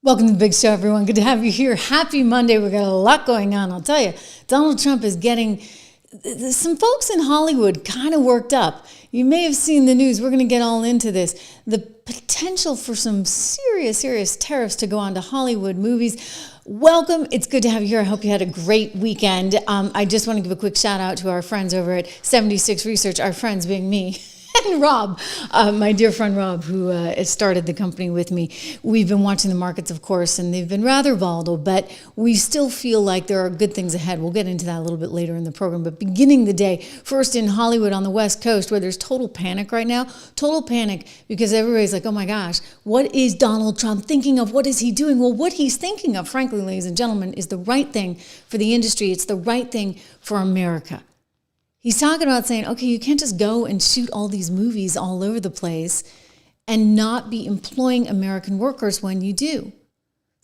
Welcome to the big show, everyone. Good to have you here. Happy Monday. We've got a lot going on. I'll tell you, Donald Trump is getting some folks in Hollywood kind of worked up. You may have seen the news. We're going to get all into this. The potential for some serious tariffs to go on to Hollywood movies. Welcome. It's good to have you here. I hope you had a great weekend. I just want to give a quick shout out to our friends over at 76 Research, our friends being me. And Rob, my dear friend Rob, who started the company with me. We've been watching the markets, of course, and they've been rather volatile, but we still feel like there are good things ahead. We'll get into that a little bit later in the program. But beginning the day, first in Hollywood on the West Coast, where there's total panic right now, total panic because everybody's like, oh my gosh, what is Donald Trump thinking of? What is he doing? Well, what he's thinking of, frankly, ladies and gentlemen, is the right thing for the industry. It's the right thing for America. He's talking about saying, okay, you can't just go and shoot all these movies all over the place and not be employing American workers when you do.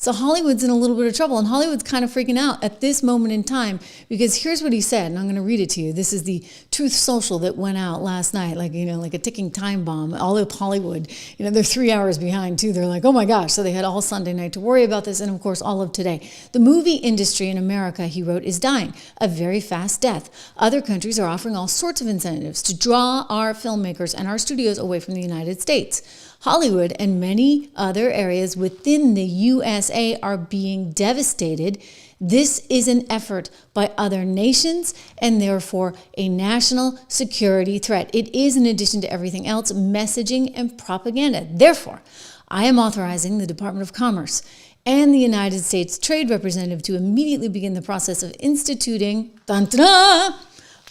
So Hollywood's in a little bit of trouble, and Hollywood's kind of freaking out at this moment in time because here's what he said, and I'm going to read it to you. This is the Truth Social that went out last night, like a ticking time bomb. All of Hollywood, they're 3 hours behind too. They're like, oh my gosh. So they had all Sunday night to worry about this, and of course all of today. The movie industry in America, he wrote, is dying a very fast death. Other countries are offering all sorts of incentives to draw our filmmakers and our studios away from the United States. Hollywood and many other areas within the USA are being devastated. This is an effort by other nations and therefore a national security threat. It is, in addition to everything else, messaging and propaganda. Therefore, I am authorizing the Department of Commerce and the United States Trade Representative to immediately begin the process of instituting a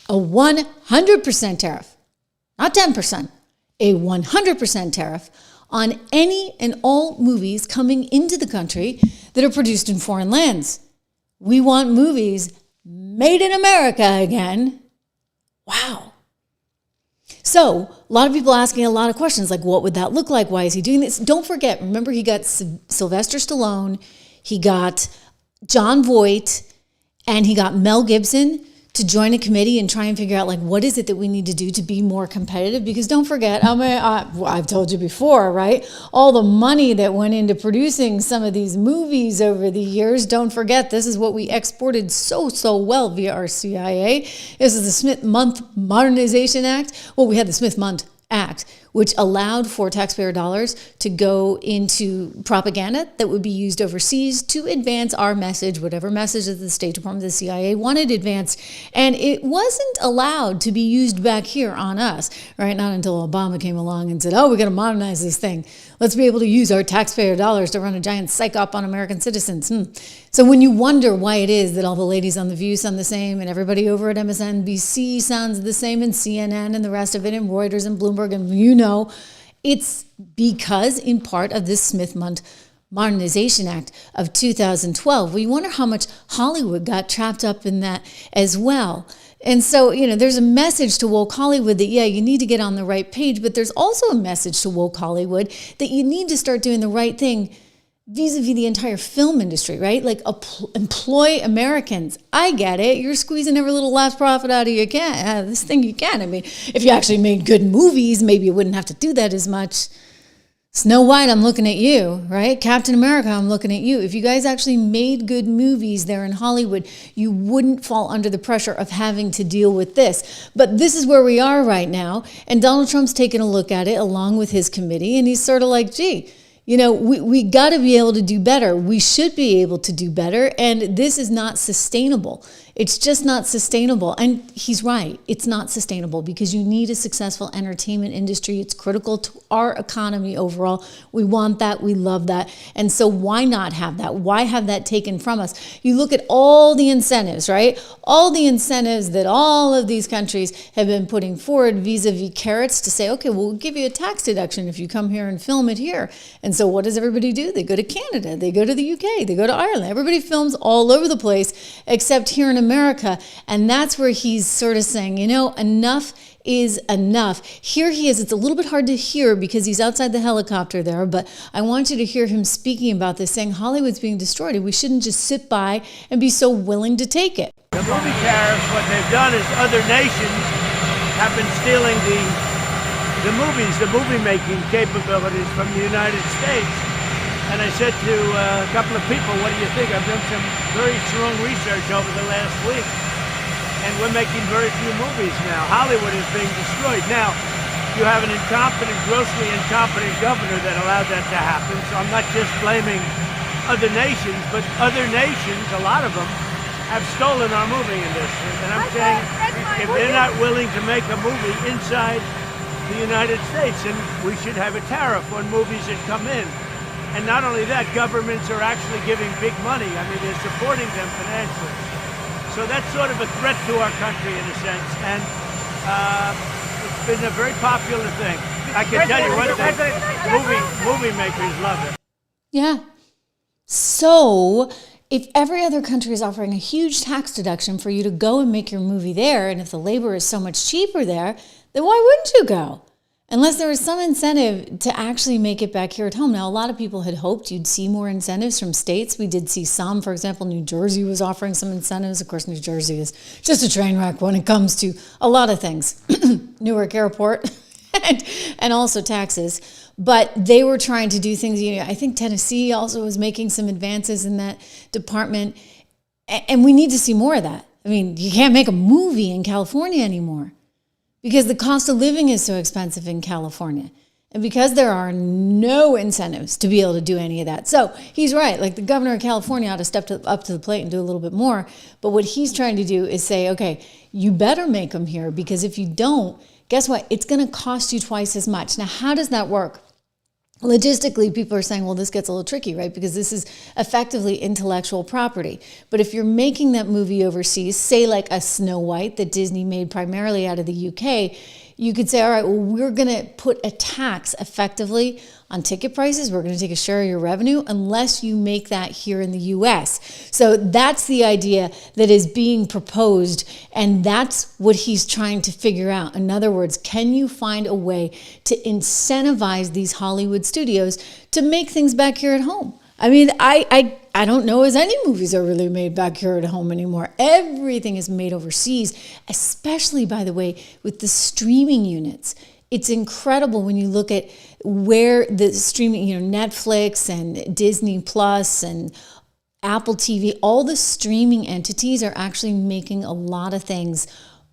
100% tariff, not 10%. A 100% tariff on any and all movies coming into the country that are produced in foreign lands. We want movies made in America again. Wow. So a lot of people asking a lot of questions like, what would that look like? Why is he doing this? Don't forget, remember he got Sylvester Stallone, he got Jon Voight, and he got Mel Gibson to join a committee and try and figure out, like, what is it that we need to do to be more competitive? Because don't forget, I've told you before, right? All the money that went into producing some of these movies over the years. Don't forget, this is what we exported so well via our CIA. This is the Smith-Mundt Modernization Act. Well, we had the Smith-Mundt Act, which allowed for taxpayer dollars to go into propaganda that would be used overseas to advance our message, whatever message that the State Department, the CIA wanted advanced. And it wasn't allowed to be used back here on us, right? Not until Obama came along and said, oh, we got to modernize this thing. Let's be able to use our taxpayer dollars to run a giant psych op on American citizens. So when you wonder why it is that all the ladies on The View sound the same and everybody over at MSNBC sounds the same and CNN and the rest of it and Reuters and Bloomberg and it's because in part of this Smith-Mundt Modernization Act of 2012. We wonder how much Hollywood got trapped up in that as well. And so, there's a message to woke Hollywood that, yeah, you need to get on the right page, but there's also a message to woke Hollywood that you need to start doing the right thing vis-a-vis the entire film industry, right? Like employ Americans. I get it. You're squeezing every little last profit out of this thing you can. I mean, if you actually made good movies, maybe you wouldn't have to do that as much. Snow White, I'm looking at you, right? Captain America, I'm looking at you. If you guys actually made good movies there in Hollywood, you wouldn't fall under the pressure of having to deal with this. But this is where we are right now. And Donald Trump's taking a look at it along with his committee. And he's sort of like, gee, we got to be able to do better. We should be able to do better. And this is not sustainable. It's just not sustainable. And he's right. It's not sustainable because you need a successful entertainment industry. It's critical to our economy overall. We want that. We love that. And so why not have that? Why have that taken from us? You look at all the incentives, right? All the incentives that all of these countries have been putting forward vis-a-vis carrots to say, okay, we'll give you a tax deduction if you come here and film it here. And so what does everybody do? They go to Canada. They go to the UK. They go to Ireland. Everybody films all over the place except here in America. And that's where he's sort of saying, enough is enough. Here he is. It's a little bit hard to hear because he's outside the helicopter there, but I want you to hear him speaking about this, saying Hollywood's being destroyed and we shouldn't just sit by and be so willing to take it. The movie tariffs, what they've done is other nations have been stealing the movie-making capabilities from the United States. And I said to a couple of people, what do you think? I've done some very strong research over the last week, and we're making very few movies now. Hollywood is being destroyed. Now, you have an incompetent, grossly incompetent governor that allowed that to happen, so I'm not just blaming other nations, but other nations, a lot of them, have stolen our movie industry. And I'm saying, if they're not willing to make a movie inside the United States, then we should have a tariff on movies that come in. And not only that, governments are actually giving big money. I mean, they're supporting them financially. So that's sort of a threat to our country in a sense. And it's been a very popular thing. I can tell you one thing, movie makers love it. Yeah. So if every other country is offering a huge tax deduction for you to go and make your movie there, and if the labor is so much cheaper there, then why wouldn't you go? Unless there was some incentive to actually make it back here at home. Now, a lot of people had hoped you'd see more incentives from states. We did see some. For example, New Jersey was offering some incentives. Of course, New Jersey is just a train wreck when it comes to a lot of things. Newark Airport and also taxes. But they were trying to do things. You know, I think Tennessee also was making some advances in that department. And we need to see more of that. I mean, you can't make a movie in California anymore, because the cost of living is so expensive in California. And because there are no incentives to be able to do any of that. So he's right. Like, the governor of California ought to step up to the plate and do a little bit more. But what he's trying to do is say, okay, you better make them here, because if you don't, guess what? It's going to cost you twice as much. Now, how does that work? Logistically, people are saying, well, this gets a little tricky, right? Because this is effectively intellectual property. But if you're making that movie overseas, say like a Snow White that Disney made primarily out of the UK, you could say, all right, well, we're going to put a tax effectively on ticket prices. We're going to take a share of your revenue unless you make that here in the US. So that's the idea that is being proposed, and that's what he's trying to figure out. In other words, can you find a way to incentivize these Hollywood studios to make things back here at home? I mean, I don't know as any movies are really made back here at home anymore. Everything is made overseas, especially, by the way, with the streaming units. It's incredible when you look at where the streaming, you know, Netflix and Disney Plus and Apple TV, all the streaming entities are actually making a lot of things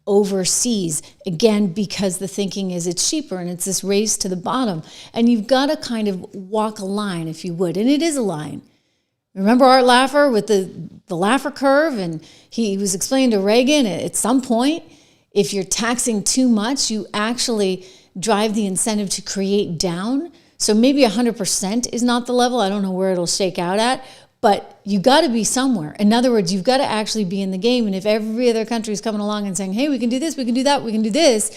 overseas, again, because the thinking is it's cheaper, and it's this race to the bottom. And you've got to kind of walk a line, if you would. And it is a line. Remember Art Laffer with the Laffer curve? And he was explaining to Reagan, at some point, if you're taxing too much, you actually drive the incentive to create down. So maybe 100% is not the level. I don't know where it'll shake out at, but you got to be somewhere. In other words, you've got to actually be in the game. And if every other country is coming along and saying, hey, we can do this, we can do that, we can do this,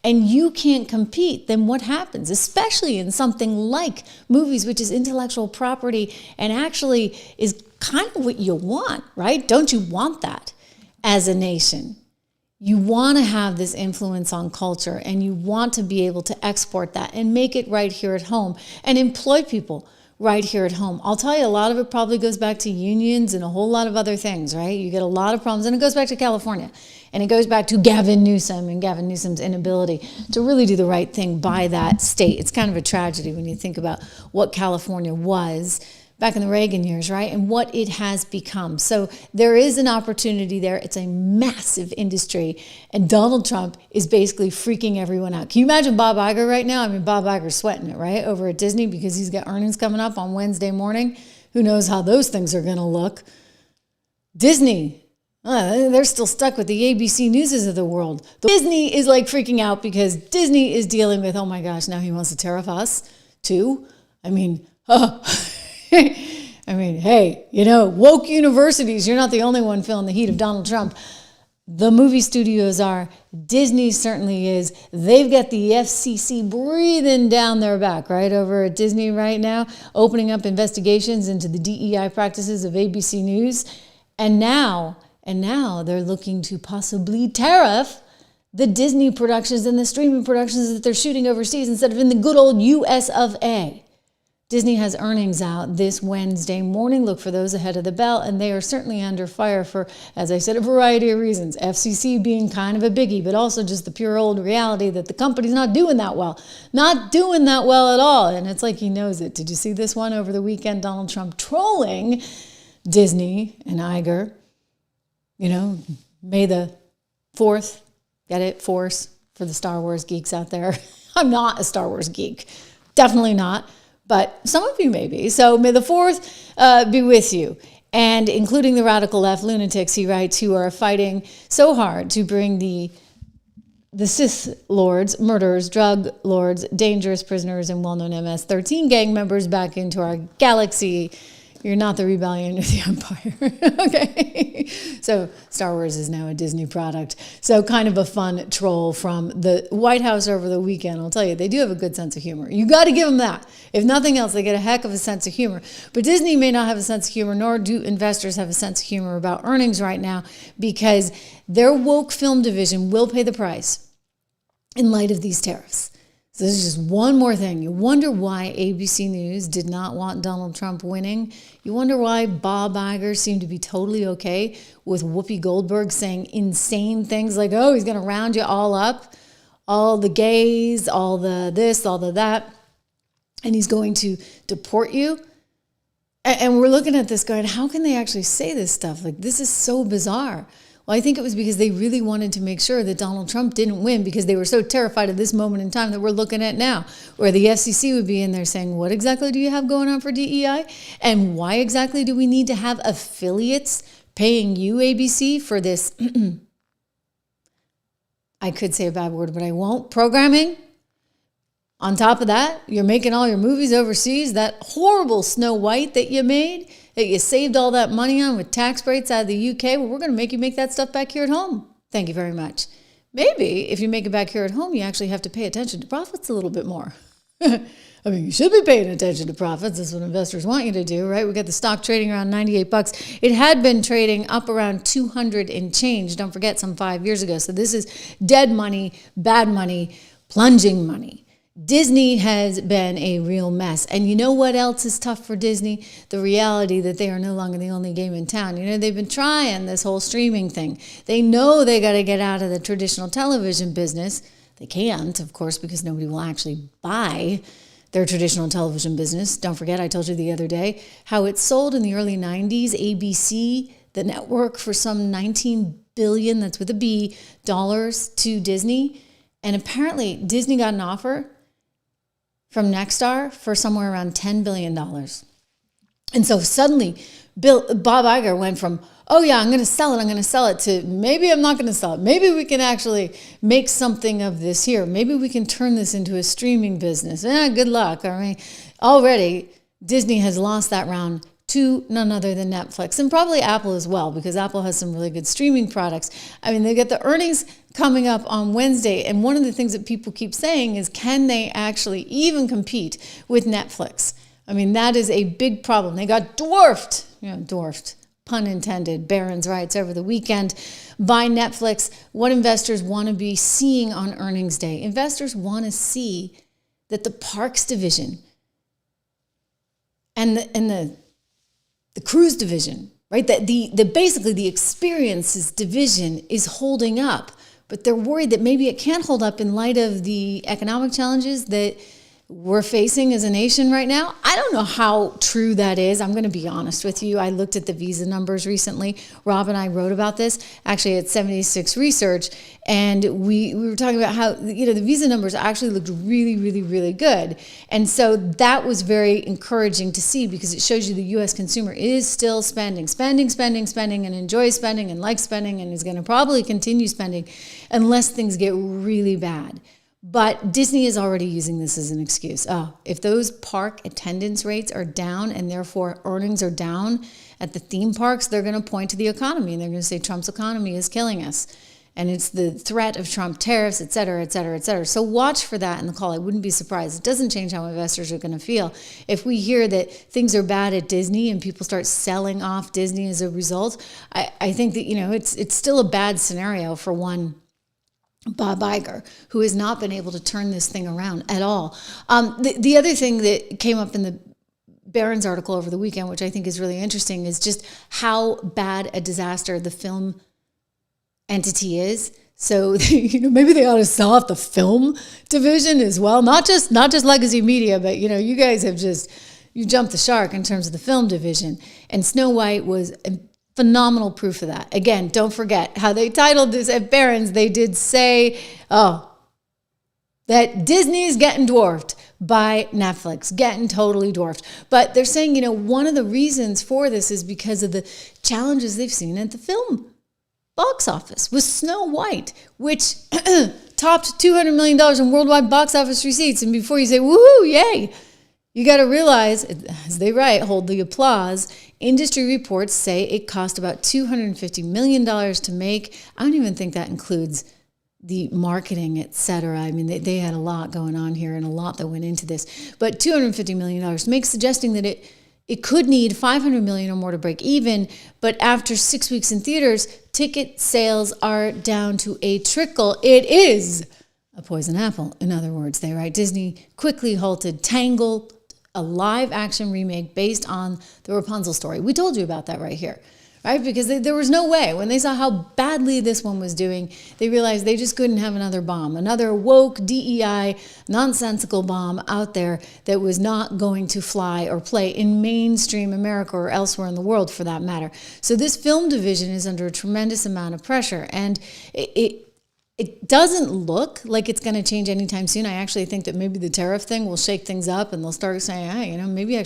and you can't compete, then what happens? Especially in something like movies, which is intellectual property and actually is kind of what you want, right? Don't you want that as a nation? You want to have this influence on culture, and you want to be able to export that and make it right here at home and employ people right here at home. I'll tell you, a lot of it probably goes back to unions and a whole lot of other things, right? You get a lot of problems, and it goes back to California, and it goes back to Gavin Newsom and Gavin Newsom's inability to really do the right thing by that state. It's kind of a tragedy when you think about what California was back in the Reagan years, right? And what it has become. So there is an opportunity there. It's a massive industry. And Donald Trump is basically freaking everyone out. Can you imagine Bob Iger right now? I mean, Bob Iger's sweating it, right? Over at Disney, because he's got earnings coming up on Wednesday morning. Who knows how those things are going to look? Disney, they're still stuck with the ABC Newses of the world. Disney is like freaking out because Disney is dealing with, oh my gosh, now he wants to tariff us too. I mean, hey, you know, woke universities, you're not the only one feeling the heat of Donald Trump. The movie studios are. Disney certainly is. They've got the FCC breathing down their back, right, over at Disney right now, opening up investigations into the DEI practices of ABC News. And now they're looking to possibly tariff the Disney productions and the streaming productions that they're shooting overseas instead of in the good old US of A. Disney has earnings out this Wednesday morning. Look for those ahead of the bell, and they are certainly under fire for, as I said, a variety of reasons. FCC being kind of a biggie, but also just the pure old reality that the company's not doing that well. Not doing that well at all, and it's like he knows it. Did you see this one over the weekend? Donald Trump trolling Disney and Iger. You know, May the 4th, get it? Force for the Star Wars geeks out there. I'm not a Star Wars geek. Definitely not. But some of you may be. So may the 4th be with you. And including the radical left lunatics, he writes, who are fighting so hard to bring the Sith lords, murderers, drug lords, dangerous prisoners, and well-known MS-13 gang members back into our galaxy. You're not the rebellion of the Empire. Okay. So Star Wars is now a Disney product. So kind of a fun troll from the White House over the weekend. I'll tell you, they do have a good sense of humor. You got to give them that. If nothing else, they get a heck of a sense of humor. But Disney may not have a sense of humor, nor do investors have a sense of humor about earnings right now, because their woke film division will pay the price in light of these tariffs. So this is just one more thing. You wonder why ABC News did not want Donald Trump winning. You wonder why Bob Iger seemed to be totally okay with Whoopi Goldberg saying insane things like, oh, he's going to round you all up, all the gays, all the this, all the that, and he's going to deport you. And we're looking at this going, how can they actually say this stuff? Like, this is so bizarre. Well, I think it was because they really wanted to make sure that Donald Trump didn't win, because they were so terrified of this moment in time that we're looking at now, where the FCC would be in there saying, what exactly do you have going on for DEI? And why exactly do we need to have affiliates paying you, ABC, for this? I could say a bad word, but I won't. Programming. On top of that, you're making all your movies overseas. That horrible Snow White that you made, that you saved all that money on with tax breaks out of the UK, well, we're going to make you make that stuff back here at home. Thank you very much. Maybe if you make it back here at home, you actually have to pay attention to profits a little bit more. I mean, you should be paying attention to profits. That's what investors want you to do, right? We got the stock trading around $98. It had been trading up around 200 and change. Don't forget, some 5 years ago. So this is dead money, bad money, plunging money. Disney has been a real mess. And you know what else is tough for Disney? The reality that they are no longer the only game in town. You know, they've been trying this whole streaming thing. They know they got to get out of the traditional television business. They can't, of course, because nobody will actually buy their traditional television business. Don't forget, I told you the other day how it sold in the early 90s, ABC, the network, for some $19 billion, that's with a B, dollars to Disney. And apparently Disney got an offer from Nexstar for somewhere around $10 billion. And so suddenly Bob Iger went from, oh yeah, I'm going to sell it, to maybe I'm not going to sell it. Maybe we can actually make something of this here. Maybe we can turn this into a streaming business. Good luck. I mean, already Disney has lost that round to none other than Netflix, and probably Apple as well, because Apple has some really good streaming products. I mean, they get the earnings coming up on Wednesday, and one of the things that people keep saying is, can they actually even compete with Netflix? I mean, that is a big problem. They got dwarfed, pun intended, Barron's rights over the weekend by Netflix. What investors want to be seeing on earnings day? Investors want to see that the parks division and the cruise division, right? That the basically the experiences division is holding up, but they're worried that maybe it can't hold up in light of the economic challenges that we're facing as a nation right now. I don't know how true that is. I'm going to be honest with you. I looked at the visa numbers recently. Rob and I wrote about this actually at 76 Research, and we were talking about how, the visa numbers actually looked really, really, really good. And so that was very encouraging to see, because it shows you the U.S. consumer is still spending, and enjoys spending and likes spending, and is going to probably continue spending unless things get really bad. But Disney is already using this as an excuse. Oh, if those park attendance rates are down and therefore earnings are down at the theme parks, they're going to point to the economy, and they're going to say Trump's economy is killing us. And it's the threat of Trump tariffs, et cetera, et cetera, et cetera. So watch for that in the call. I wouldn't be surprised. It doesn't change how investors are going to feel. If we hear that things are bad at Disney and people start selling off Disney as a result, I think that, it's still a bad scenario for one Bob Iger, who has not been able to turn this thing around at all. The other thing that came up in the Barron's article over the weekend, which I think is really interesting, is just how bad a disaster the film entity is. So, maybe they ought to sell off the film division as well. Not just legacy media, but, you guys have you jumped the shark in terms of the film division. And Snow White was a phenomenal proof of that. Again, don't forget how they titled this at Barron's. They did say, that Disney is getting dwarfed by Netflix, getting totally dwarfed. But they're saying, one of the reasons for this is because of the challenges they've seen at the film box office with Snow White, which topped $200 million in worldwide box office receipts. And before you say, woohoo, yay, you got to realize, as they write, hold the applause, industry reports say it cost about $250 million to make. I don't even think that includes the marketing, et cetera. I mean, they had a lot going on here and a lot that went into this. But $250 million to make, suggesting that it could need $500 million or more to break even. But after 6 weeks in theaters, ticket sales are down to a trickle. It is a poison apple. In other words, they write, Disney quickly halted Tangled, a live-action remake based on the Rapunzel story. We told you about that right here. Right? Because there was no way. When they saw how badly this one was doing, they realized they just couldn't have another bomb, another woke, DEI, nonsensical bomb out there that was not going to fly or play in mainstream America or elsewhere in the world for that matter. So this film division is under a tremendous amount of pressure. And it doesn't look like it's going to change anytime soon. I actually think that maybe the tariff thing will shake things up and they'll start saying, hey, maybe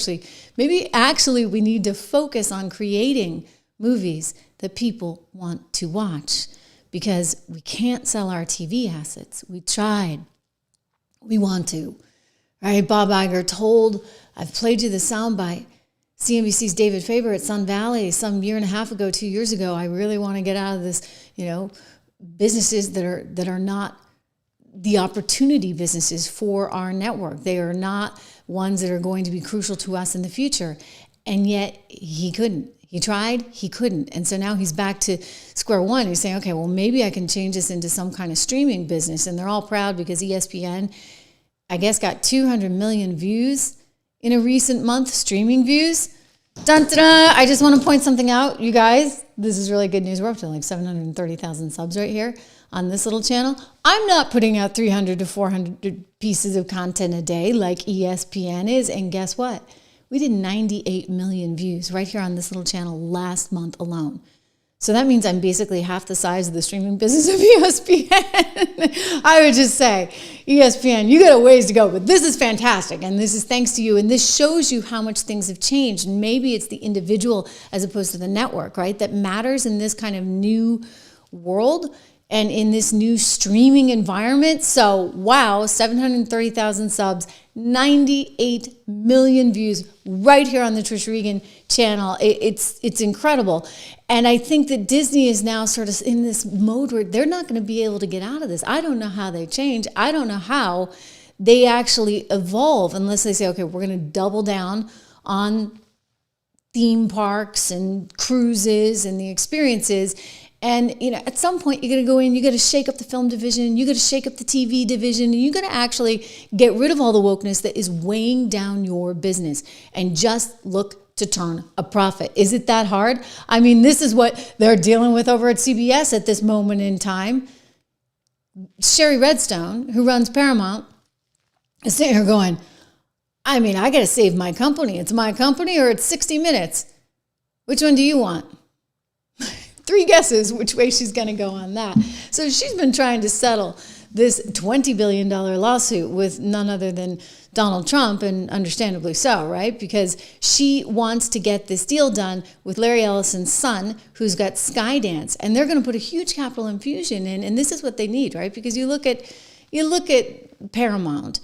actually we need to focus on creating movies that people want to watch, because we can't sell our TV assets. We tried. We want to. Right? Bob Iger told, I've played you the soundbite, CNBC's David Faber at Sun Valley some year and a half ago, 2 years ago, I really want to get out of this, businesses that are not the opportunity businesses for our network. They are not ones that are going to be crucial to us in the future. And yet he couldn't. He tried, he couldn't. And so now he's back to square one. He's saying, okay, well, maybe I can change this into some kind of streaming business. And they're all proud because ESPN, I guess, got 200 million views in a recent month, streaming views. Dun, dun, dun. I just want to point something out, you guys. This is really good news. We're up to like 730,000 subs right here on this little channel. I'm not putting out 300 to 400 pieces of content a day like ESPN is. And guess what? We did 98 million views right here on this little channel last month alone. So that means I'm basically half the size of the streaming business of ESPN. I would just say, ESPN, you got a ways to go, but this is fantastic. And this is thanks to you. And this shows you how much things have changed. And maybe it's the individual as opposed to the network, right? That matters in this kind of new world and in this new streaming environment. So, wow, 730,000 subs, 98 million views right here on the Trish Regan channel. It's incredible. And I think that Disney is now sort of in this mode where they're not going to be able to get out of this. I don't know how they change. I don't know how they actually evolve unless they say, okay, we're going to double down on theme parks and cruises and the experiences. And, at some point, you're going to go in, you got to shake up the film division, you got to shake up the TV division, and you got to actually get rid of all the wokeness that is weighing down your business and just look to turn a profit. Is it that hard? I mean, this is what they're dealing with over at CBS at this moment in time. Shari Redstone, who runs Paramount, is sitting here going, I got to save my company. It's my company or it's 60 Minutes. Which one do you want? 3 guesses which way she's going to go on that. So she's been trying to settle this $20 billion lawsuit with none other than Donald Trump, and understandably so, right? Because she wants to get this deal done with Larry Ellison's son, who's got Skydance, and they're going to put a huge capital infusion in, and this is what they need, right? Because you look at Paramount,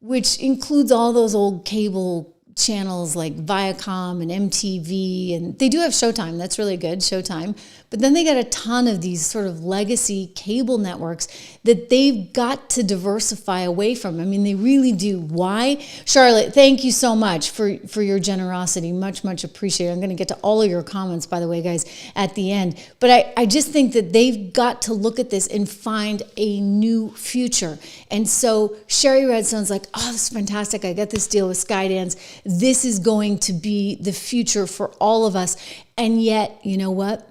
which includes all those old cable channels like Viacom and MTV, and they do have Showtime. That's really good, Showtime. But then they got a ton of these sort of legacy cable networks that they've got to diversify away from. They really do. Why? Charlotte, thank you so much for your generosity. Much, much appreciated. I'm going to get to all of your comments, by the way, guys, at the end. But I just think that they've got to look at this and find a new future. And so Shari Redstone's like, oh, this is fantastic. I got this deal with Skydance. This is going to be the future for all of us. And yet, you know what?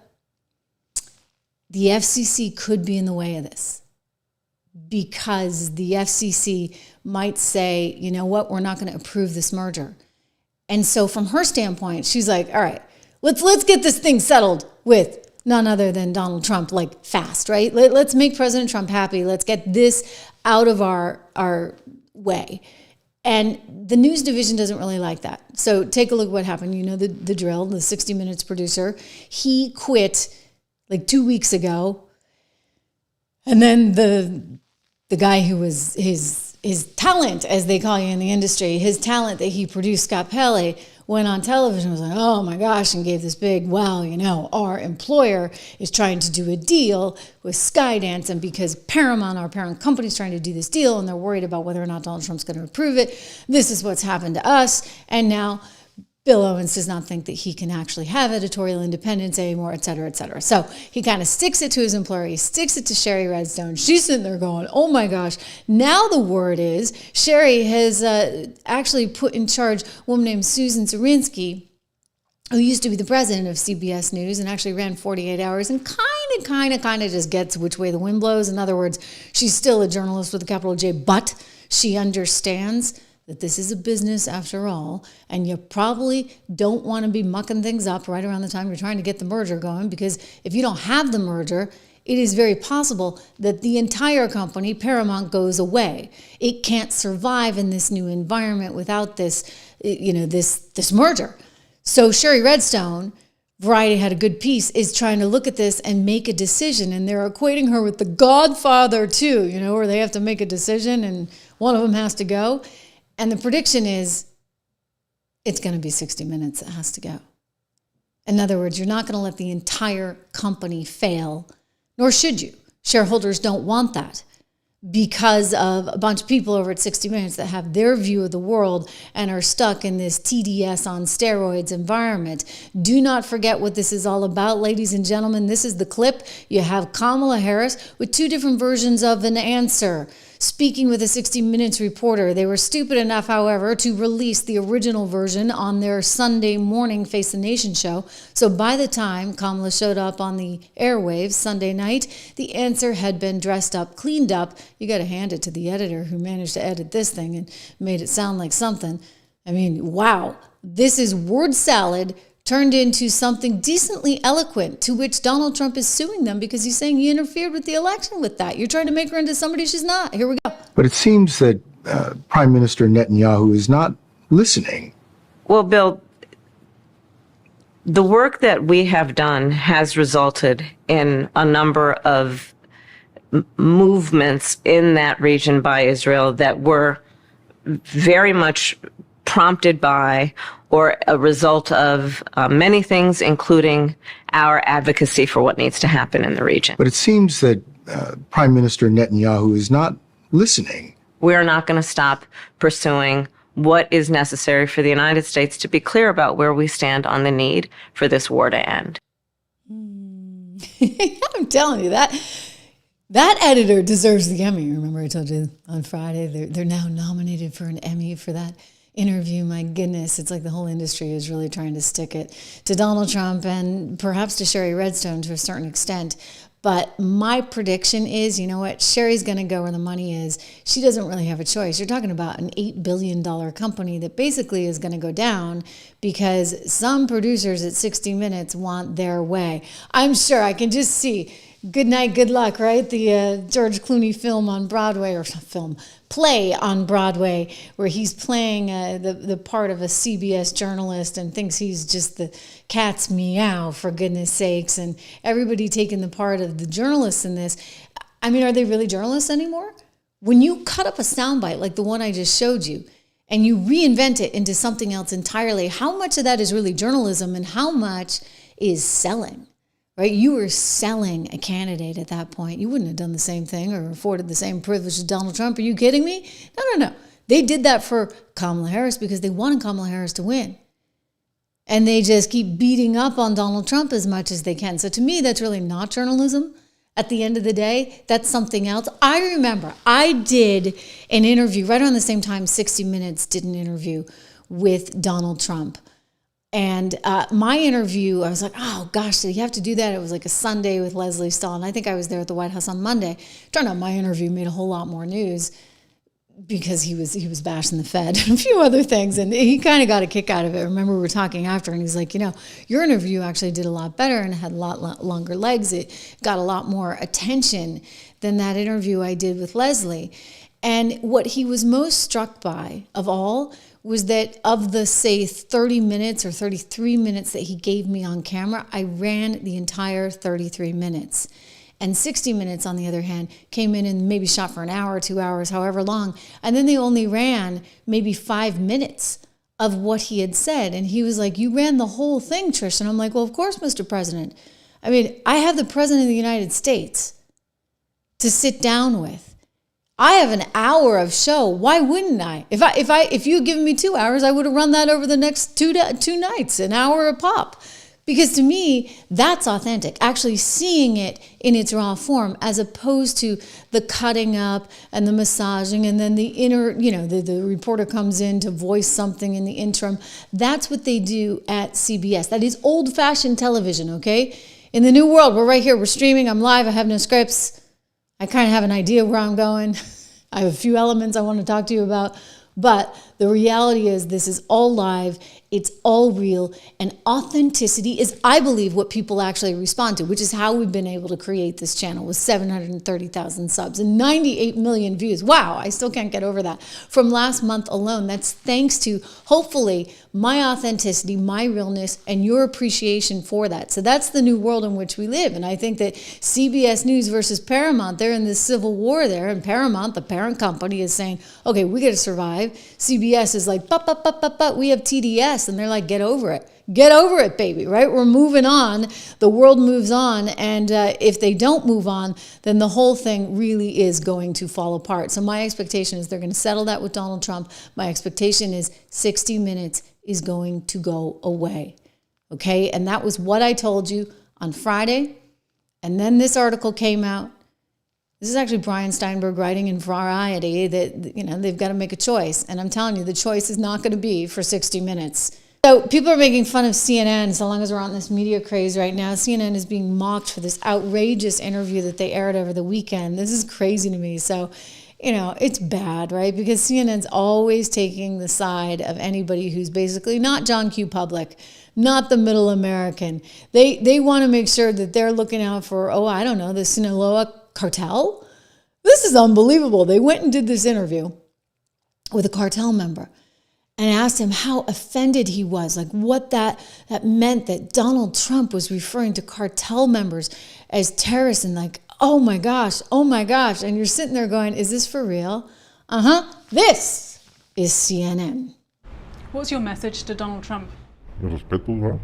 The FCC could be in the way of this, because the FCC might say, you know what, we're not going to approve this merger. And so from her standpoint, she's like, all right, let's get this thing settled with none other than Donald Trump, like fast, right? Let's make President Trump happy. Let's get this out of our way. And the news division doesn't really like that. So take a look at what happened. You know the drill, the 60 Minutes producer. He quit like 2 weeks ago. And then the guy who was his talent, as they call you in the industry, his talent that he produced, Scott Pelley, went on television and was like, oh my gosh, and gave this big, well, you know, our employer is trying to do a deal with Skydance, and because Paramount, our parent company, is trying to do this deal, and they're worried about whether or not Donald Trump's going to approve it, this is what's happened to us. And now Bill Owens does not think that he can actually have editorial independence anymore, et cetera, et cetera. So he kind of sticks it to his employer. He sticks it to Shari Redstone. She's sitting there going, oh my gosh. Now the word is Shari has actually put in charge a woman named Susan Zirinsky, who used to be the president of CBS News and actually ran 48 Hours and kind of just gets which way the wind blows. In other words, she's still a journalist with a capital J, but she understands that this is a business after all, and you probably don't want to be mucking things up right around the time you're trying to get the merger going, because if you don't have the merger, it is very possible that the entire company, Paramount, goes away. It can't survive in this new environment without this, this merger. So Shari Redstone, Variety had a good piece, is trying to look at this and make a decision, and they're equating her with the Godfather too, where they have to make a decision and one of them has to go. And the prediction is it's going to be 60 Minutes that has to go. In other words, you're not going to let the entire company fail, nor should you. Shareholders don't want that because of a bunch of people over at 60 Minutes that have their view of the world and are stuck in this TDS on steroids environment. Do not forget what this is all about, ladies and gentlemen. This is the clip. You have Kamala Harris with two different versions of an answer. Speaking with a 60 Minutes reporter, they were stupid enough, however, to release the original version on their Sunday morning Face the Nation show. So by the time Kamala showed up on the airwaves Sunday night, the answer had been dressed up, cleaned up. You got to hand it to the editor who managed to edit this thing and made it sound like something. I mean, wow. This is word salad turned into something decently eloquent, to which Donald Trump is suing them because he's saying you interfered with the election with that. You're trying to make her into somebody she's not. Here we go. But it seems that Prime Minister Netanyahu is not listening. Well, Bill, the work that we have done has resulted in a number of movements in that region by Israel that were very much prompted by or a result of many things, including our advocacy for what needs to happen in the region. But it seems that Prime Minister Netanyahu is not listening. We're not going to stop pursuing what is necessary for the United States to be clear about where we stand on the need for this war to end. I'm telling you, that editor deserves the Emmy. Remember I told you on Friday, they're now nominated for an Emmy for that interview. My goodness, it's like the whole industry is really trying to stick it to Donald Trump and perhaps to Shari Redstone to a certain extent. But my prediction is, you know what, Shari's going to go where the money is. She doesn't really have a choice. You're talking about an $8 billion company that basically is going to go down because some producers at 60 Minutes want their way. I'm sure I can just see Good Night, Good Luck, right? The George Clooney film on Broadway, or play on Broadway, where he's playing the part of a CBS journalist and thinks he's just the cat's meow, for goodness sakes, and everybody taking the part of the journalists in this. I mean, are they really journalists anymore? When you cut up a soundbite like the one I just showed you, and you reinvent it into something else entirely, how much of that is really journalism and how much is selling? Right? You were selling a candidate at that point. You wouldn't have done the same thing or afforded the same privilege as Donald Trump. Are you kidding me? No. They did that for Kamala Harris because they wanted Kamala Harris to win. And they just keep beating up on Donald Trump as much as they can. So to me, that's really not journalism. At the end of the day, that's something else. I remember I did an interview right around the same time 60 Minutes did an interview with Donald Trump. And my interview, I was like, oh gosh, did he have to do that? It was like a Sunday with Leslie Stahl. And I think I was there at the White House on Monday. Turned out my interview made a whole lot more news because he was bashing the Fed and a few other things. And he kind of got a kick out of it. I remember we were talking after and he's like, your interview actually did a lot better and had a lot longer legs. It got a lot more attention than that interview I did with Leslie. And what he was most struck by of all was that of the, say, 30 minutes or 33 minutes that he gave me on camera, I ran the entire 33 minutes. And 60 minutes, on the other hand, came in and maybe shot for an hour, 2 hours, however long. And then they only ran maybe 5 minutes of what he had said. And he was like, you ran the whole thing, Trish. And I'm like, well, of course, Mr. President. I mean, I have the President of the United States to sit down with. I have an hour of show. Why wouldn't I? If you had given me 2 hours, I would have run that over the next two nights, an hour a pop. Because to me, that's authentic. Actually seeing it in its raw form, as opposed to the cutting up and the massaging, and then the inner, the reporter comes in to voice something in the interim. That's what they do at CBS. That is old-fashioned television, okay? In the new world, we're right here. We're streaming. I'm live. I have no scripts. I kind of have an idea where I'm going. I have a few elements I want to talk to you about. But the reality is this is all live. It's all real. And authenticity is, I believe, what people actually respond to, which is how we've been able to create this channel with 730,000 subs and 98 million views. Wow, I still can't get over that. From last month alone, that's thanks to, hopefully, my authenticity, my realness, and your appreciation for that. So that's the new world in which we live. And I think that CBS News versus Paramount, they're in this civil war there. And Paramount, the parent company, is saying, okay, we got to survive. CBS is like, but we have TDS. And they're like, get over it. Get over it, baby, right? We're moving on. The world moves on. And if they don't move on, then the whole thing really is going to fall apart. So my expectation is they're going to settle that with Donald Trump. My expectation is 60 Minutes is going to go away. Okay? And that was what I told you on Friday. And then this article came out. This is actually Brian Steinberg writing in Variety that, they've got to make a choice. And I'm telling you, the choice is not going to be for 60 Minutes. So people are making fun of CNN so long as we're on this media craze right now. CNN is being mocked for this outrageous interview that they aired over the weekend. This is crazy to me. So, it's bad, right? Because CNN's always taking the side of anybody who's basically not John Q. Public, not the middle American. They want to make sure that they're looking out for, the Sinaloa cartel. This is unbelievable. They went and did this interview with a cartel member and asked him how offended he was, like what that meant that Donald Trump was referring to cartel members as terrorists, and like, oh my gosh. And you're sitting there going, is this for real? This is CNN. What's your message to Donald Trump? Respeto,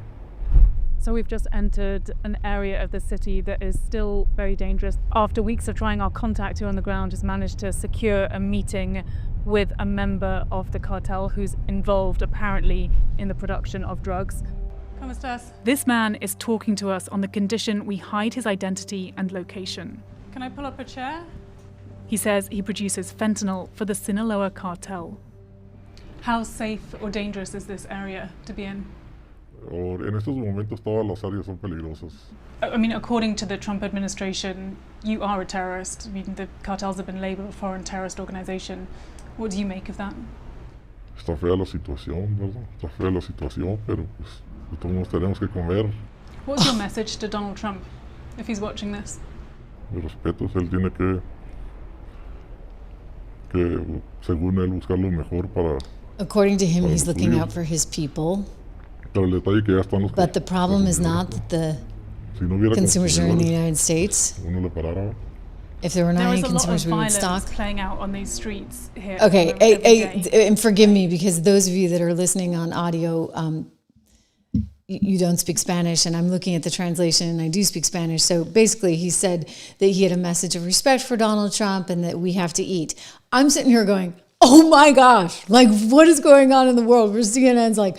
So we've just entered an area of the city that is still very dangerous. After weeks of trying, our contact here on the ground has managed to secure a meeting with a member of the cartel who's involved apparently in the production of drugs. ¿Cómo estás? This man is talking to us on the condition we hide his identity and location. Can I pull up a chair? He says he produces fentanyl for the Sinaloa cartel. How safe or dangerous is this area to be in? En estos momentos todas las áreas son peligrosas. I mean, according to the Trump administration, you are a terrorist. I mean, the cartels have been labeled a foreign terrorist organization. What do you make of that? Está fea la situación, ¿verdad? Está fea la situación, pero pues todos tenemos que comer. What's your message to Donald Trump if he's watching this? Mi respeto, él tiene que según él buscar lo mejor para. According to him, he's looking out for his people. But the problem is not that the consumers are in the United States. If there were not any consumers, we would stock. Playing out on these streets here. Okay, and forgive me, because those of you that are listening on audio, you don't speak Spanish, and I'm looking at the translation, and I do speak Spanish. So basically, he said that he had a message of respect for Donald Trump and that we have to eat. I'm sitting here going, oh my gosh, like what is going on in the world? Where CNN's like,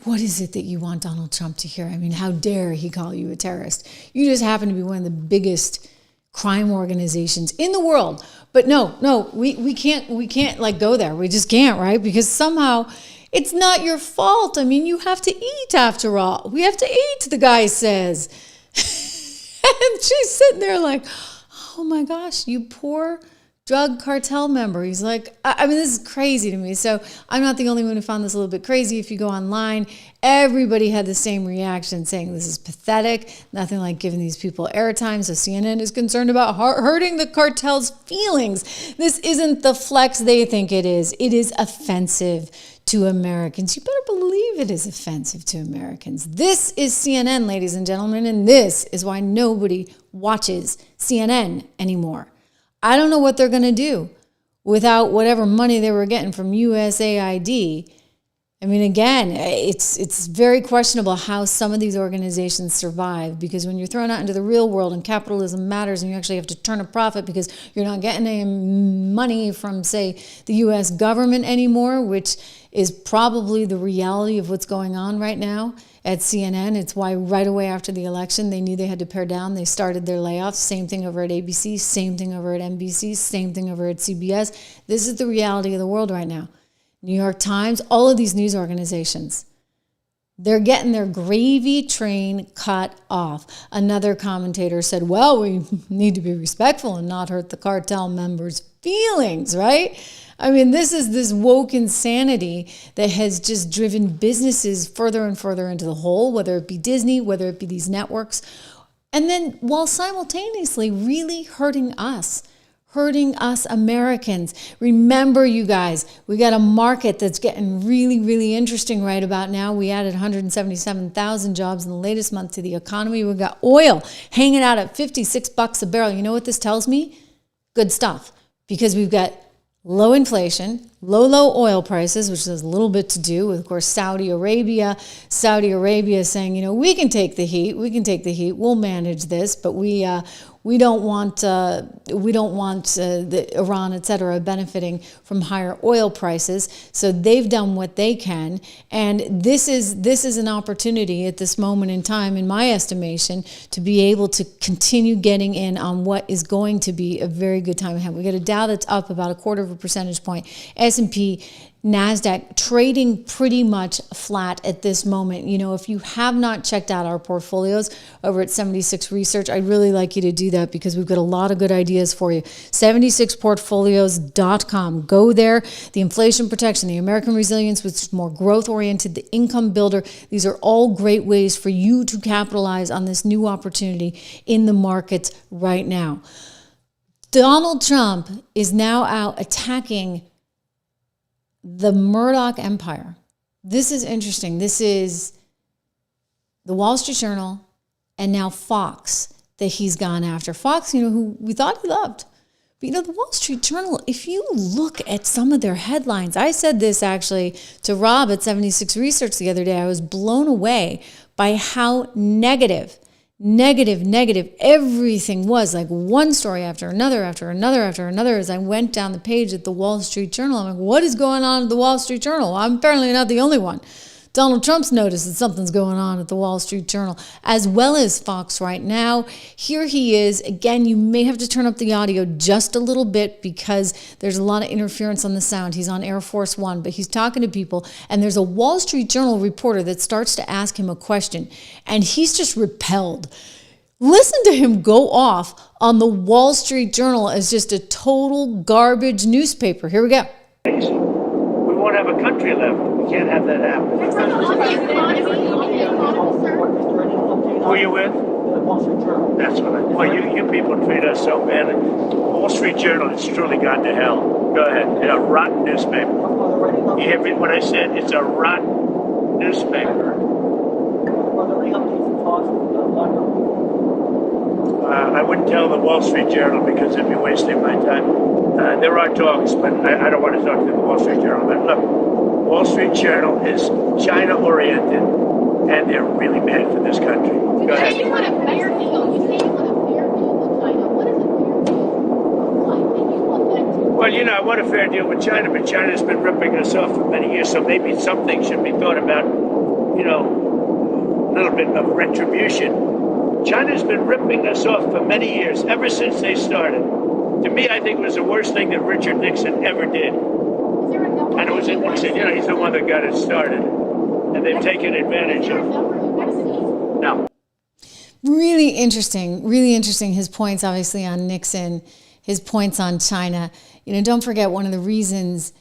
what is it that you want Donald Trump to hear? I mean, how dare he call you a terrorist? You just happen to be one of the biggest crime organizations in the world. But no, we can't like go there. We just can't, right? Because somehow It's not your fault. I mean, you have to eat after all. We have to eat, the guy says. And she's sitting there like, oh my gosh, you poor drug cartel member. He's like, I mean, this is crazy to me. So I'm not the only one who found this a little bit crazy. If you go online, everybody had the same reaction saying this is pathetic. Nothing like giving these people airtime. So CNN is concerned about hurting the cartel's feelings. This isn't the flex they think it is. It is offensive to Americans. You better believe it is offensive to Americans. This is CNN, ladies and gentlemen, and this is why nobody watches CNN anymore. I don't know what they're going to do without whatever money they were getting from USAID. I mean, again, it's very questionable how some of these organizations survive, because when you're thrown out into the real world and capitalism matters and you actually have to turn a profit because you're not getting any money from, say, the U.S. government anymore, which is probably the reality of what's going on right now at CNN. It's why right away after the election, they knew they had to pare down. They started their layoffs. Same thing over at ABC, same thing over at NBC, same thing over at CBS. This is the reality of the world right now. New York Times, all of these news organizations, they're getting their gravy train cut off. Another commentator said, well, we need to be respectful and not hurt the cartel members' feelings, right? I mean, this is this woke insanity that has just driven businesses further and further into the hole, whether it be Disney, whether it be these networks, and then while simultaneously really hurting us Americans. Remember, you guys, we got a market that's getting really, really interesting right about now. We added 177,000 jobs in the latest month to the economy. We got oil hanging out at $56 a barrel. You know what this tells me? Good stuff, because we've got low inflation, low oil prices, which has a little bit to do with, of course, Saudi Arabia. Saudi Arabia is saying, we can take the heat. We'll manage this, but we don't want the Iran, et cetera, benefiting from higher oil prices. So they've done what they can, and this is an opportunity at this moment in time, in my estimation, to be able to continue getting in on what is going to be a very good time ahead. We got a Dow that's up about 0.25 percentage point. S&P, NASDAQ trading pretty much flat at this moment. If you have not checked out our portfolios over at 76 Research, I'd really like you to do that, because we've got a lot of good ideas for you. 76portfolios.com. Go there. The inflation protection, the American resilience, which is more growth oriented, the income builder. These are all great ways for you to capitalize on this new opportunity in the markets right now. Donald Trump is now out attacking the Murdoch empire. This is interesting. This is the Wall Street Journal and now Fox that he's gone after. Fox, who we thought he loved. But the Wall Street Journal, if you look at some of their headlines, I said this actually to Rob at 76 Research the other day, I was blown away by how negative everything was, like one story after another as I went down the page at the Wall Street Journal. I'm like, what is going on at the Wall Street Journal? Well, I'm apparently not the only one. Donald Trump's noticed that something's going on at the Wall Street Journal, as well as Fox right now. Here he is. Again, you may have to turn up the audio just a little bit because there's a lot of interference on the sound. He's on Air Force One, but he's talking to people, and there's a Wall Street Journal reporter that starts to ask him a question, and he's just repelled. Listen to him go off on the Wall Street Journal as just a total garbage newspaper. Here we go. We won't have a country left. We can't have that happen. Who are you with? The Wall Street Journal. That's what well, you people treat us so badly. Wall Street Journal has truly gone to hell. Go ahead. It's a rotten newspaper. You hear what I said? It's a rotten newspaper. I wouldn't tell the Wall Street Journal because it'd be wasting my time. There are talks, but I don't want to talk to the Wall Street Journal. But look, Wall Street Journal is China-oriented, and they're really bad for this country. Go ahead. You say you want a fair deal. You say you want a fair deal with China. What is a fair deal? Well, I want a fair deal with China, but China's been ripping us off for many years, so maybe something should be thought about, a little bit of retribution. China's been ripping us off for many years, ever since they started. To me, I think it was the worst thing that Richard Nixon ever did. And it was he's the one that got it started. And they've taken advantage of it. No. Really interesting. His points, obviously, on Nixon, his points on China. Don't forget, one of the reasons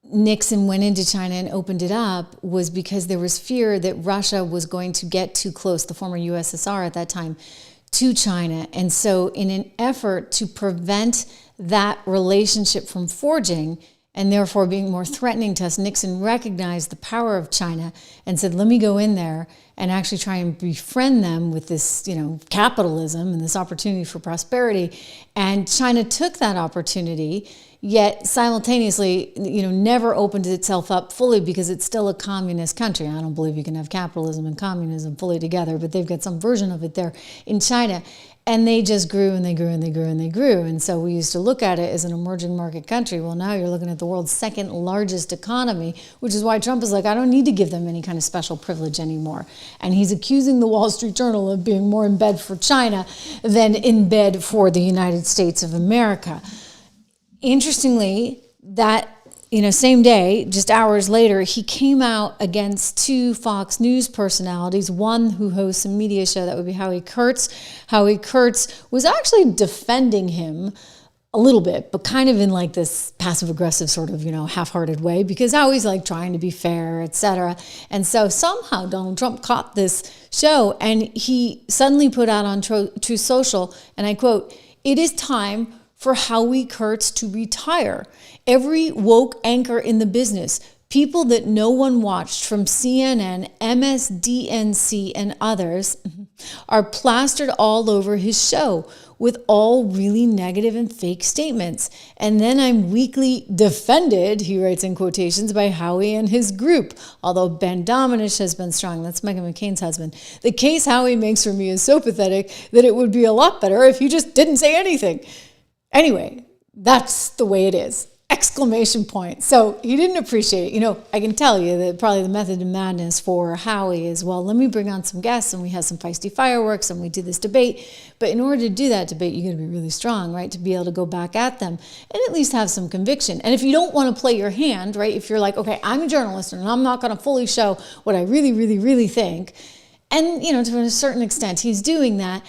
Nixon went into China and opened it up was because there was fear that Russia was going to get too close, the former USSR at that time, to China. And so in an effort to prevent that relationship from forging and therefore being more threatening to us, Nixon recognized the power of China and said, let me go in there and actually try and befriend them with this, capitalism and this opportunity for prosperity. And China took that opportunity, yet simultaneously, never opened itself up fully because it's still a communist country. I don't believe you can have capitalism and communism fully together, but they've got some version of it there in China. And they just grew and they grew and they grew and they grew. And so we used to look at it as an emerging market country. Well, now you're looking at the world's second largest economy, which is why Trump is like, I don't need to give them any kind of special privilege anymore. And he's accusing the Wall Street Journal of being more in bed for China than in bed for the United States of America. Interestingly, that same day, just hours later, he came out against two Fox News personalities, one who hosts a media show, that would be Howie Kurtz. Howie Kurtz was actually defending him a little bit, but kind of in like this passive-aggressive sort of, half-hearted way, because Howie's like trying to be fair, etc. And so somehow Donald Trump caught this show, and he suddenly put out on Truth Social, and I quote, "It is time for Howie Kurtz to retire. Every woke anchor in the business, people that no one watched from CNN, MSDNC, and others, are plastered all over his show with all really negative and fake statements. And then I'm weakly defended," he writes in quotations, "by Howie and his group. Although Ben Dominish has been strong." That's Meghan McCain's husband. "The case Howie makes for me is so pathetic that it would be a lot better if he just didn't say anything." Anyway, that's the way it is. Exclamation point. So he didn't appreciate, I can tell you that probably the method of madness for Howie is, well, let me bring on some guests and we have some feisty fireworks and we do this debate. But in order to do that debate, you got to be really strong, right? To be able to go back at them and at least have some conviction. And if you don't want to play your hand, right? If you're like, okay, I'm a journalist and I'm not going to fully show what I really, really, really think. And, to a certain extent, he's doing that.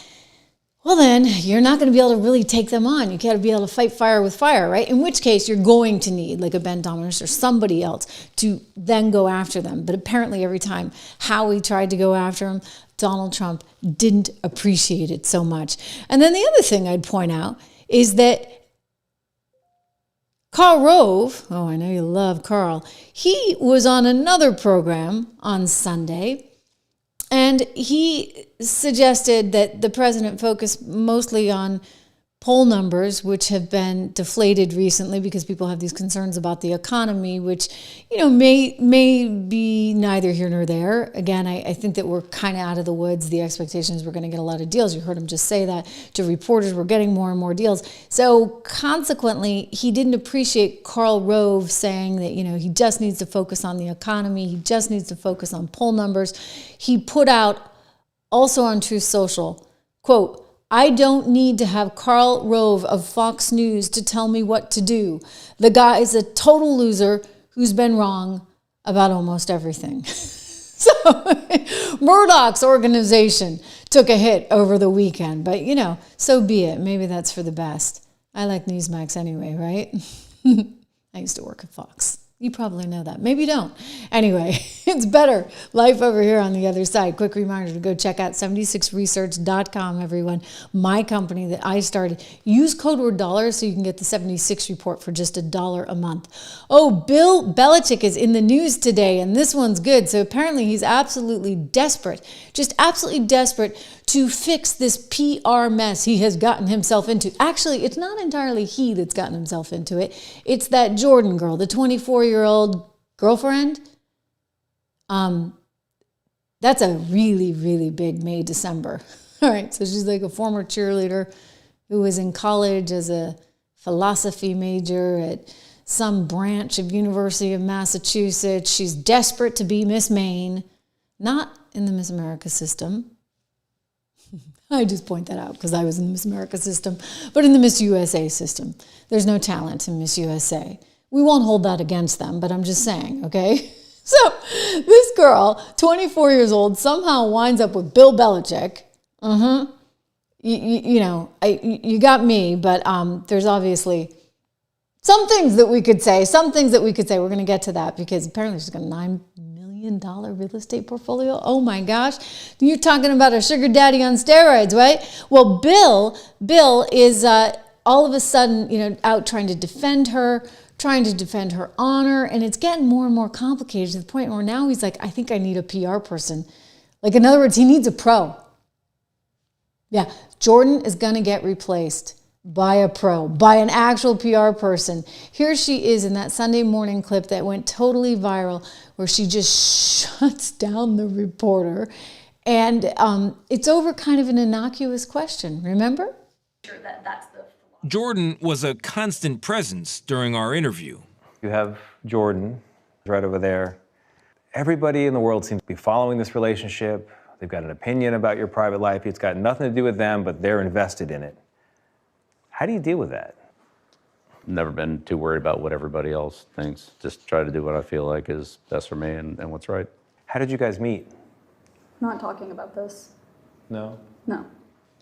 Well, then you're not going to be able to really take them on. You got to be able to fight fire with fire, right? In which case you're going to need like a Ben Dominish or somebody else to then go after them. But apparently every time Howie tried to go after him, Donald Trump didn't appreciate it so much. And then the other thing I'd point out is that Karl Rove, oh, I know you love Karl, he was on another program on Sunday. And he suggested that the president focus mostly on poll numbers, which have been deflated recently because people have these concerns about the economy, which, may be neither here nor there. Again, I think that we're kind of out of the woods. The expectation is we're going to get a lot of deals. You heard him just say that to reporters. We're getting more and more deals. So consequently, he didn't appreciate Karl Rove saying that, he just needs to focus on the economy. He just needs to focus on poll numbers. He put out also on Truth Social, quote, "I don't need to have Karl Rove of Fox News to tell me what to do. The guy is a total loser who's been wrong about almost everything." So Murdoch's organization took a hit over the weekend, but so be it. Maybe that's for the best. I like Newsmax anyway, right? I used to work at Fox. You probably know that. Maybe you don't. Anyway, it's better. Life over here on the other side. Quick reminder to go check out 76research.com, everyone. My company that I started. Use code word $, so you can get the 76 report for just $1 a month. Oh, Bill Belichick is in the news today, and this one's good. So apparently he's absolutely desperate, just absolutely desperate to fix this PR mess he has gotten himself into. Actually, it's not entirely he that's gotten himself into it. It's that Jordan girl, the 24-year-old girlfriend. That's a really, really big May, December. All right, so she's like a former cheerleader who was in college as a philosophy major at some branch of University of Massachusetts. She's desperate to be Miss Maine, not in the Miss America system. I just point that out because I was in the Miss America system, but in the Miss USA system. There's no talent in Miss USA. We won't hold that against them, but I'm just saying, okay? So this girl, 24 years old, somehow winds up with Bill Belichick. You got me, but there's obviously some things that we could say. We're going to get to that because apparently she's got a $9 million real estate portfolio. Oh my gosh. You're talking about a sugar daddy on steroids, right? Well, Bill is all of a sudden, out trying to defend her honor, and it's getting more and more complicated to the point where now he's like, I think I need a PR person. Like, in other words, he needs a pro. Yeah, Jordan is going to get replaced by a pro, by an actual PR person. Here she is in that Sunday morning clip that went totally viral where she just shuts down the reporter. And it's over kind of an innocuous question, remember? Sure, that's the Jordan was a constant presence during our interview. You have Jordan right over there. Everybody in the world seems to be following this relationship. They've got an opinion about your private life. It's got nothing to do with them, but they're invested in it. How do you deal with that? Never been too worried about what everybody else thinks. Just try to do what I feel like is best for me and what's right. How did you guys meet? not talking about this. No? No.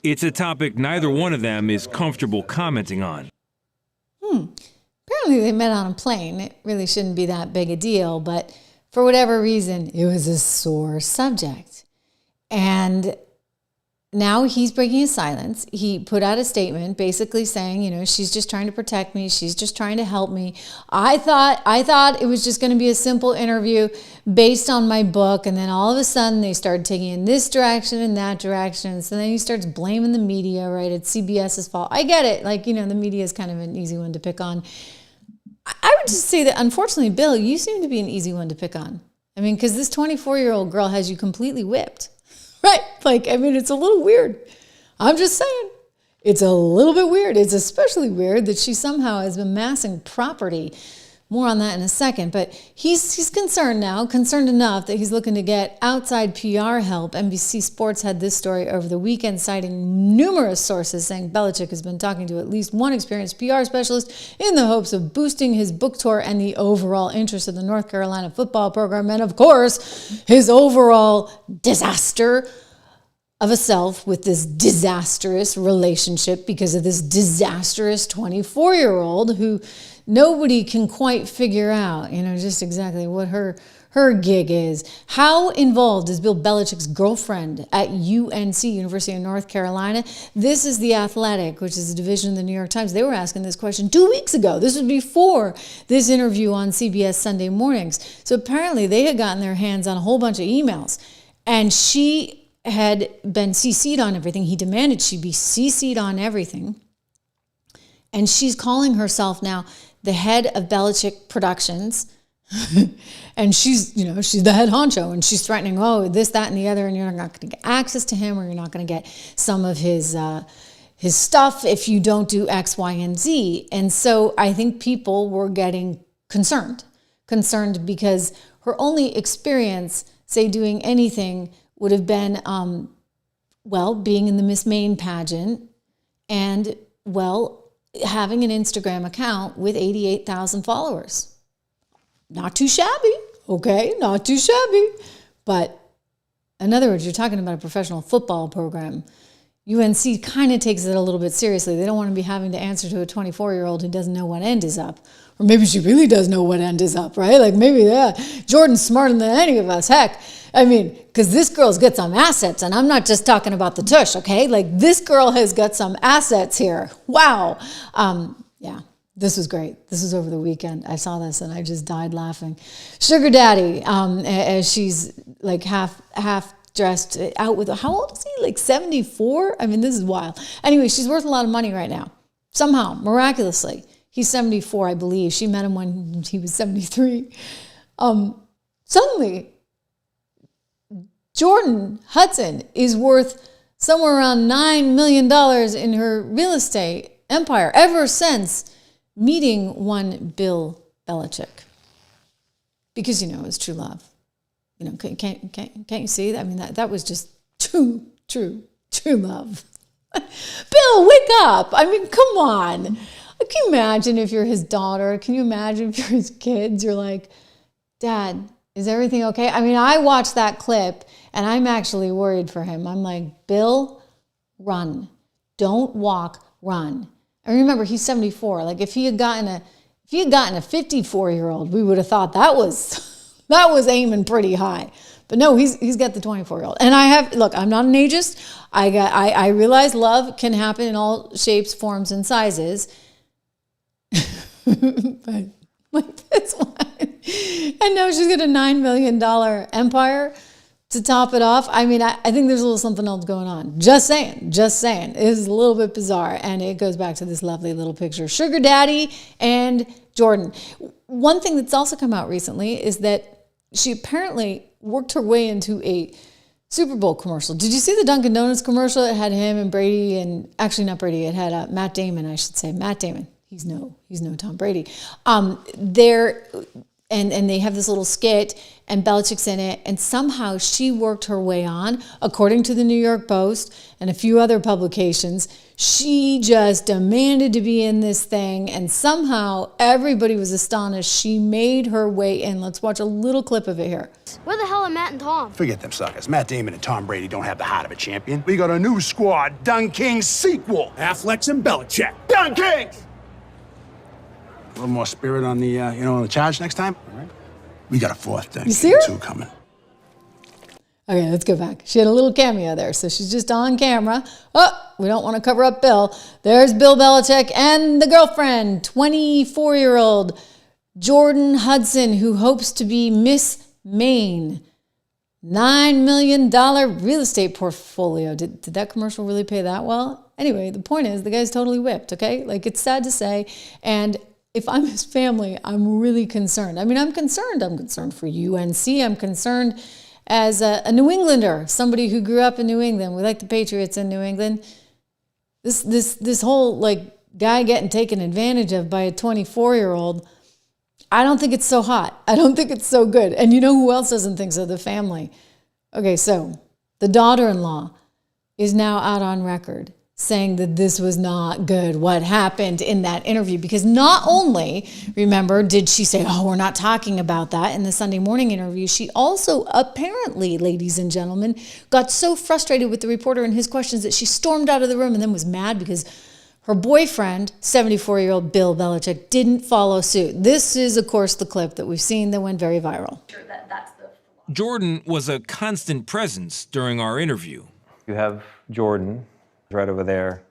It's a topic neither one of them is comfortable commenting on. Apparently they met on a plane. It really shouldn't be that big a deal, but for whatever reason, it was a sore subject. And now he's breaking his silence. He put out a statement basically saying, you know, she's just trying to protect me. She's just trying to help me. I thought it was just going to be a simple interview based on my book. And then all of a sudden they started taking in this direction and that direction. So then he starts blaming the media, right? It's CBS's fault. I get it. Like, you know, the media is kind of an easy one to pick on. I would just say that, unfortunately, Bill, you seem to be an easy one to pick on. I mean, because this 24-year-old girl has you completely whipped. Right? Like, I mean, it's a little weird. I'm just saying. It's a little bit weird. It's especially weird that she somehow has been amassing property. More on that in a second. But he's concerned now, concerned enough that he's looking to get outside PR help. NBC Sports had this story over the weekend, citing numerous sources saying Belichick has been talking to at least one experienced PR specialist in the hopes of boosting his book tour and the overall interest of the North Carolina football program. And of course, his overall disaster of a self with this disastrous relationship because of this disastrous 24-year-old who nobody can quite figure out, you know, just exactly what her gig is. How involved is Bill Belichick's girlfriend at UNC, University of North Carolina? This is The Athletic, which is a division of the New York Times. They were asking this question 2 weeks ago. This was before this interview on CBS Sunday mornings. So apparently they had gotten their hands on a whole bunch of emails, and she had been CC'd on everything. He demanded she be CC'd on everything. And she's calling herself now the head of Belichick Productions. And she's the head honcho, and she's threatening, oh, this, that, and the other, and you're not going to get access to him, or you're not going to get some of his stuff if you don't do X, Y, and Z. And so I think people were getting concerned because her only experience, say, doing anything would have been, being in the Miss Maine pageant and, having an Instagram account with 88,000 followers. Not too shabby, okay? Not too shabby. But in other words, you're talking about a professional football program. UNC kind of takes it a little bit seriously. They don't want to be having to answer to a 24-year-old who doesn't know what end is up. Or maybe she really does know what end is up, right? Like maybe, Jordan's smarter than any of us. Heck, I mean, because this girl's got some assets, and I'm not just talking about the tush, okay? Like this girl has got some assets here. Wow. This was great. This was over the weekend. I saw this and I just died laughing. Sugar Daddy, as she's like half dressed out with, how old is he? Like 74? I mean, this is wild. Anyway, she's worth a lot of money right now. Somehow, miraculously. He's 74, I believe. She met him when he was 73. Suddenly, Jordan Hudson is worth somewhere around $9 million in her real estate empire ever since meeting one Bill Belichick. Because, it's true love. Can't you see that? I mean, that was just true love. Bill, wake up. I mean, come on. Can you imagine if you're his daughter? Can you imagine if you're his kids? You're like, Dad, is everything okay? I mean, I watched that clip and I'm actually worried for him. I'm like, Bill, run. Don't walk, run. And remember, he's 74. Like if he had gotten a 54-year-old, we would have thought that was aiming pretty high. But no, he's got the 24-year-old. And I'm not an ageist. I realize love can happen in all shapes, forms, and sizes. But like this one. And now she's got a $9 million empire to top it off. I mean, I think there's a little something else going on. Just saying. It is a little bit bizarre. And it goes back to this lovely little picture. Sugar Daddy and Jordan. One thing that's also come out recently is that she apparently worked her way into a Super Bowl commercial. Did you see the Dunkin' Donuts commercial? It had him and Brady, and actually not Brady. It had Matt Damon, I should say. Matt Damon. He's no Tom Brady. And they have this little skit, and Belichick's in it, and somehow she worked her way on, according to the New York Post and a few other publications. She just demanded to be in this thing, and somehow everybody was astonished. She made her way in. Let's watch a little clip of it here. Where the hell are Matt and Tom? Forget them suckers. Matt Damon and Tom Brady don't have the heart of a champion. We got a new squad, Dunkin sequel. Affleck's and Belichick. Dunkin! A little more spirit on the, on the charge next time. All right. We got a fourth Dunkin' You see her? too coming. Okay, let's go back. She had a little cameo there, so she's just on camera. Oh, we don't want to cover up Bill. There's Bill Belichick and the girlfriend, 24-year-old Jordan Hudson, who hopes to be Miss Maine. $9 million real estate portfolio. Did that commercial really pay that well? Anyway, the point is the guy's totally whipped, okay? Like, it's sad to say, and if I'm his family, I'm really concerned. I mean, I'm concerned. I'm concerned for UNC. I'm concerned as a New Englander, somebody who grew up in New England. We like the Patriots in New England. This whole like guy getting taken advantage of by a 24-year-old, I don't think it's so hot. I don't think it's so good. And you know who else doesn't think so? The family. Okay, so the daughter-in-law is now out on record saying that this was not good, what happened in that interview. Because not only, remember, did she say, oh, we're not talking about that in the Sunday morning interview, she also apparently, ladies and gentlemen, got so frustrated with the reporter and his questions that she stormed out of the room and then was mad because her boyfriend, 74-year-old Bill Belichick, didn't follow suit. This is, of course, the clip that we've seen that went very viral. Jordan was a constant presence during our interview. You have Jordan right over there.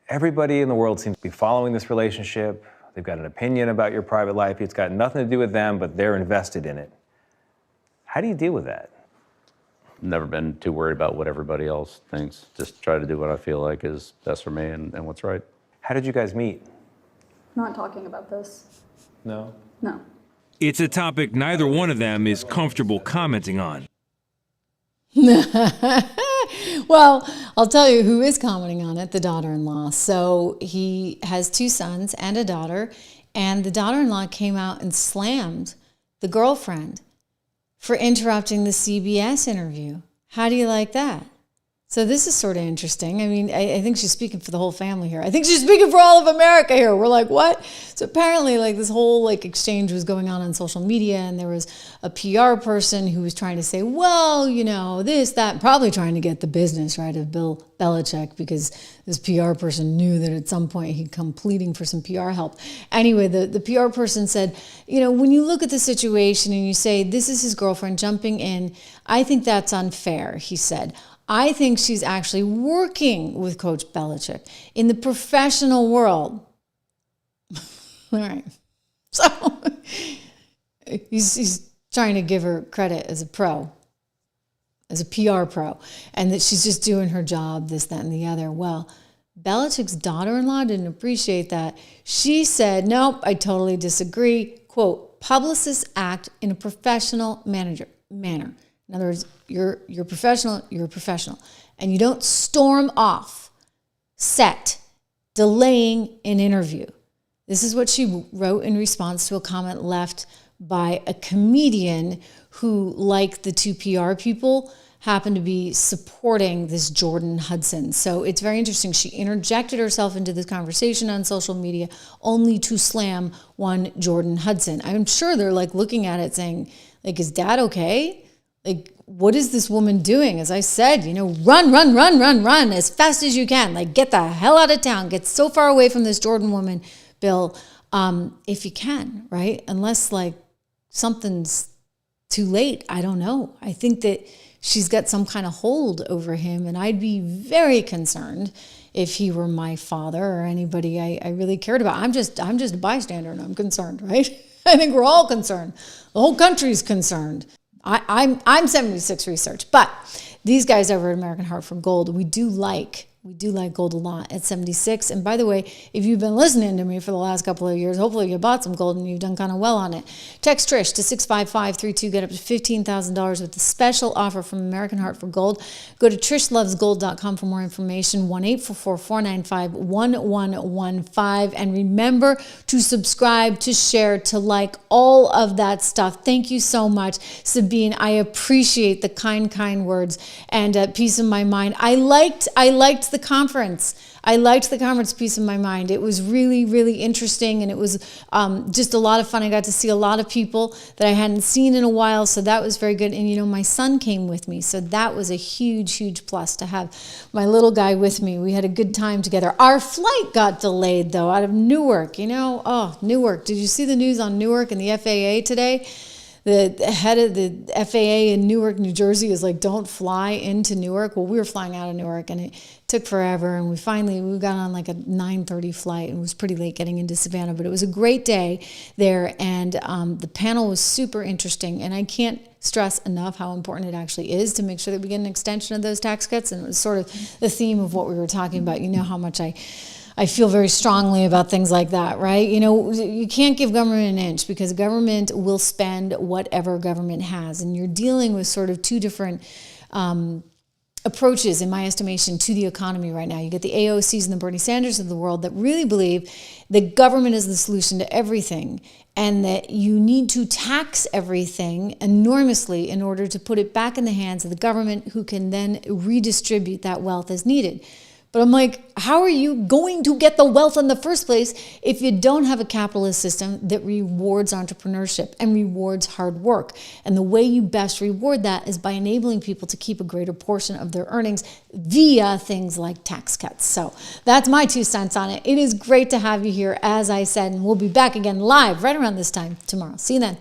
Everybody in the world seems to be following this relationship. They've got an opinion about your private life. It's got nothing to do with them, but they're invested in it. How do you deal with that? Never been too worried about what everybody else thinks. Just try to do what I feel like is best for me and what's right. How did you guys meet? Not talking about this. No? No. It's a topic neither one of them is comfortable commenting on. Well, I'll tell you who is commenting on it, the daughter-in-law. So he has two sons and a daughter, and the daughter-in-law came out and slammed the girlfriend for interrupting the CBS interview. How do you like that? So this is sort of interesting. I mean, I think she's speaking for the whole family here. I think she's speaking for all of America here. We're like, what? So apparently, like, this whole like exchange was going on social media, and there was a PR person who was trying to say, well, you know, this, that, probably trying to get the business right of Bill Belichick, because this PR person knew that at some point he'd come pleading for some PR help. Anyway, the PR person said, you know, when you look at the situation and you say, this is his girlfriend jumping in, I think that's unfair, he said. I think she's actually working with Coach Belichick in the professional world. All right. So he's trying to give her credit as a pro, as a PR pro, and that she's just doing her job, this, that, and the other. Well, Belichick's daughter-in-law didn't appreciate that. She said, nope, I totally disagree. Quote, publicists act in a professional manner. In other words, you're professional, you're a professional. And you don't storm off set, delaying an interview. This is what she wrote in response to a comment left by a comedian who, like the two PR people, happened to be supporting this Jordan Hudson. So it's very interesting. She interjected herself into this conversation on social media only to slam one Jordan Hudson. I'm sure they're like looking at it saying, like, is dad okay? Like, what is this woman doing? As I said, run as fast as you can. Like, get the hell out of town. Get so far away from this Jordan woman, Bill, if you can, right? Unless like something's too late. I don't know. I think that she's got some kind of hold over him, and I'd be very concerned if he were my father or anybody I really cared about. I'm just a bystander, and I'm concerned, right? I think we're all concerned. The whole country's concerned. I'm 76 Research, but these guys over at American Heart for Gold, we do like gold a lot at 76. And by the way, if you've been listening to me for the last couple of years, hopefully you bought some gold and you've done kind of well on it. Text Trish to 65532, get up to $15,000 with the special offer from American Heart for Gold. Go to trishlovesgold.com for more information, 1-844-495-1115. And remember to subscribe, to share, to like, all of that stuff. Thank you so much, Sabine. I appreciate the kind words and peace of my mind. I liked the conference. I liked the conference, Peace of My Mind. It was really, really interesting, and it was just a lot of fun. I got to see a lot of people that I hadn't seen in a while, so that was very good. And, my son came with me, so that was a huge, huge plus to have my little guy with me. We had a good time together. Our flight got delayed, though, out of Newark. Newark. Did you see the news on Newark and the FAA today? The head of the FAA in Newark, New Jersey is like, don't fly into Newark. Well, we were flying out of Newark and it took forever. And we got on like a 9:30 flight and it was pretty late getting into Savannah, but it was a great day there. And the panel was super interesting. And I can't stress enough how important it actually is to make sure that we get an extension of those tax cuts. And it was sort of the theme of what we were talking about. You know how much I feel very strongly about things like that, right? You can't give government an inch because government will spend whatever government has. And you're dealing with sort of two different approaches, in my estimation, to the economy right now. You get the AOCs and the Bernie Sanders of the world that really believe that government is the solution to everything and that you need to tax everything enormously in order to put it back in the hands of the government, who can then redistribute that wealth as needed. But I'm like, how are you going to get the wealth in the first place if you don't have a capitalist system that rewards entrepreneurship and rewards hard work? And the way you best reward that is by enabling people to keep a greater portion of their earnings via things like tax cuts. So that's my 2 cents on it. It is great to have you here, as I said, and we'll be back again live right around this time tomorrow. See you then.